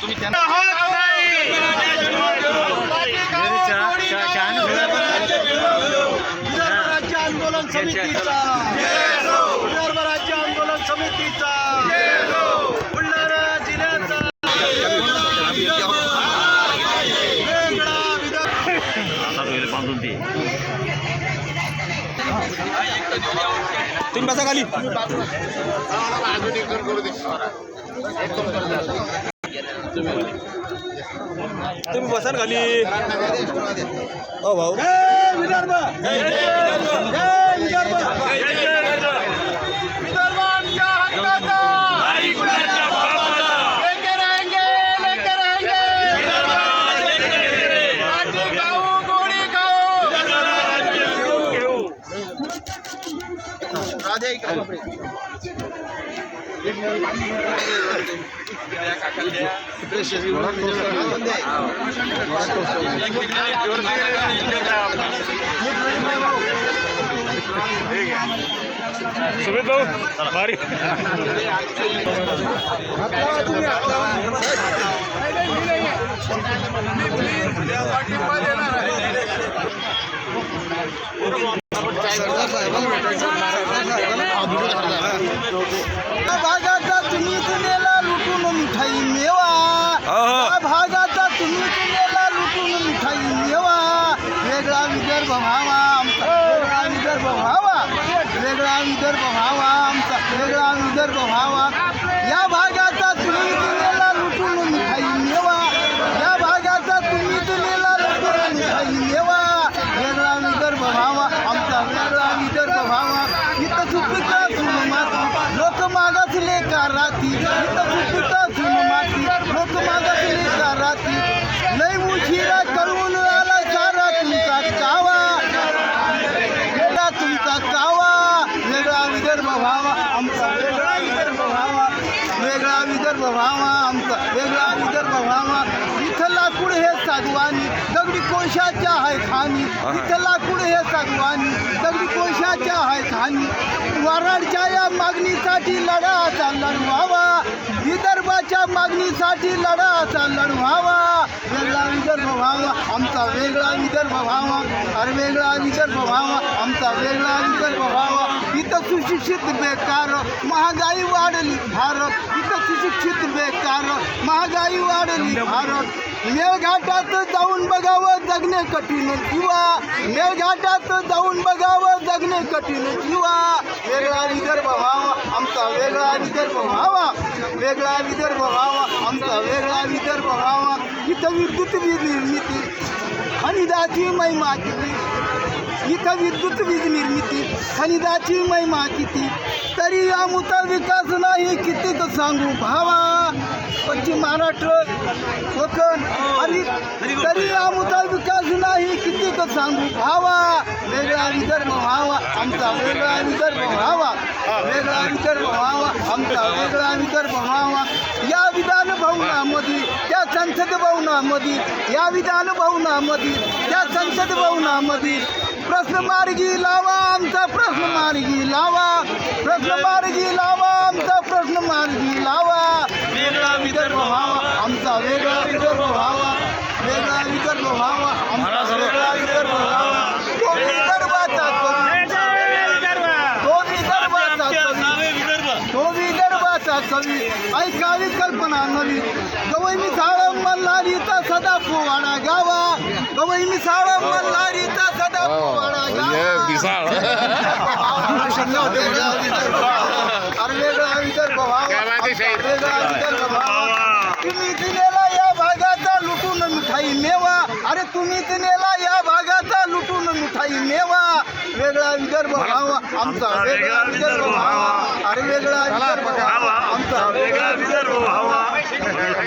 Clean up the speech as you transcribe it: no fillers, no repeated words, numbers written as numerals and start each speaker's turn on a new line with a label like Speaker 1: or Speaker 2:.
Speaker 1: तुम्ही त्यांना
Speaker 2: राज्य आंदोलन समितीचा विदर्भ राज्य आंदोलन समितीचा बुलढाणा जिल्ह्याचा
Speaker 1: तुम्ही बसा खाली तुम्ही बसा ना खाली ओ भाऊ
Speaker 2: विदर्भ
Speaker 1: सुमित भाऊ भारी
Speaker 2: भागाचा तुम्ही तुनेला लुटून मिठाई मेवा भागाचा तुम्ही तुनेला लुटून मिठाई मेवा वेगळा विदर्भ व्हावा आमचा वेगळा विदर्भ व्हावा वेगळा विदर्भ व्हावा आमचा वेगळा विदर्भ व्हावा या भागाचा तुम्ही तुनेला लुटून मिठाई मेवा या भागाचा तुम्ही तुनेला लुटून मिठाई मेवा वेगळा विदर्भ व्हावा आमचा वेगळा विदर्भ व्हावा इथं चुकीचा सुन माती लोक मागासले का राती इथं चुकीचा सुन माती लोक मागासले का राती लय उशिरा कळवून आला सारा तुमचा कावा वेगळा तुमचा कावा वेगळा विदर्भ व्हावा आमचा वेगळा विदर्भ व्हावा वेगळा विदर्भ व्हावा आमचा वेगळा विदर्भ व्हावा इथं लाकूड हे सागवानी दगडी कोळशाच्या आहे खाणी इथं लाकूड हे सागवानी दगडी कोळशाच्या आहे खाणी वराडच्या या मागणीसाठी लढाचा लढवावा विदर्भाच्या मागणीसाठी लढाचा लढवावा वेगळा विदर्भ व्हावा आमचा वेगळा विदर्भ व्हावा अरे वेगळा विदर्भ व्हावा आमचा वेगळा विदर्भ व्हावा इथं सुशिक्षित बेकार महागाई वाढली भारत इथं सुशिक्षित बेकार महागाई वाढली भारत मेळघाटात जाऊन बघावं जगणे कठीण किंवा मेळघाटात जाऊन बघावं जगणे कठीण किंवा वेगळा विदर्भ व्हावा आमचा वेगळा विदर्भ व्हावा वेगळा विदर्भ व्हावा आमचा वेगळा विदर्भ व्हावा इथं विद्युत वीज निर्मिती खनिजाची महिमा किती इथं विद्युत वीज निर्मिती खनिजाची महिमा किती तरी आमुचा विकास नाही कितीक सांगू भावा पश्चिम महाराष्ट्र कोकण आणि तरी आमुचा विकास नाही कितीक सांगू भावा वेगळा विदर्भ व्हावा आमचा वेगळा विदर्भ व्हावा वेगळा विदर्भ व्हावा आमचा वेगळा विदर्भ व्हावा या विधान भवनामध्ये त्या संसद भवनामध्ये या विधान भवनामध्ये त्या संसद भवनामध्ये प्रश्न मार्गी लावा आमचा प्रश्न मार्गी लावा प्रश्न मार्गी लावा आमचा प्रश्न मार्गी लावा वेगळा विदर्भ व्हावा आमचा वेगळा विदर्भ व्हावा वेगळा विदर्भ व्हावा आमचा वेगळा विदर्भ व्हावा तो विदर्भाचा कवी ऐकावी कल्पना नवी गवई मिसाळ मल्हारीचा सदा पोवाडा गावा गवई मिसाळ मल्हारीचा सदा पोवाडा गावा अरे वेगळा विदर्भ व्हावा वेगळा विदर्भ व्हावा तुम्ही दिलेला या भागाचा लुटून मिठाई मेवा अरे तुम्ही दिलेला या भागाचा लुटून मिठाई मेवा वेगळा विदर्भ व्हावा आमचा वेगळा विदर्भ व्हावा अरे वेगळा विदर्भ व्हावा आमचा वेगळा विदर्भ व्हावा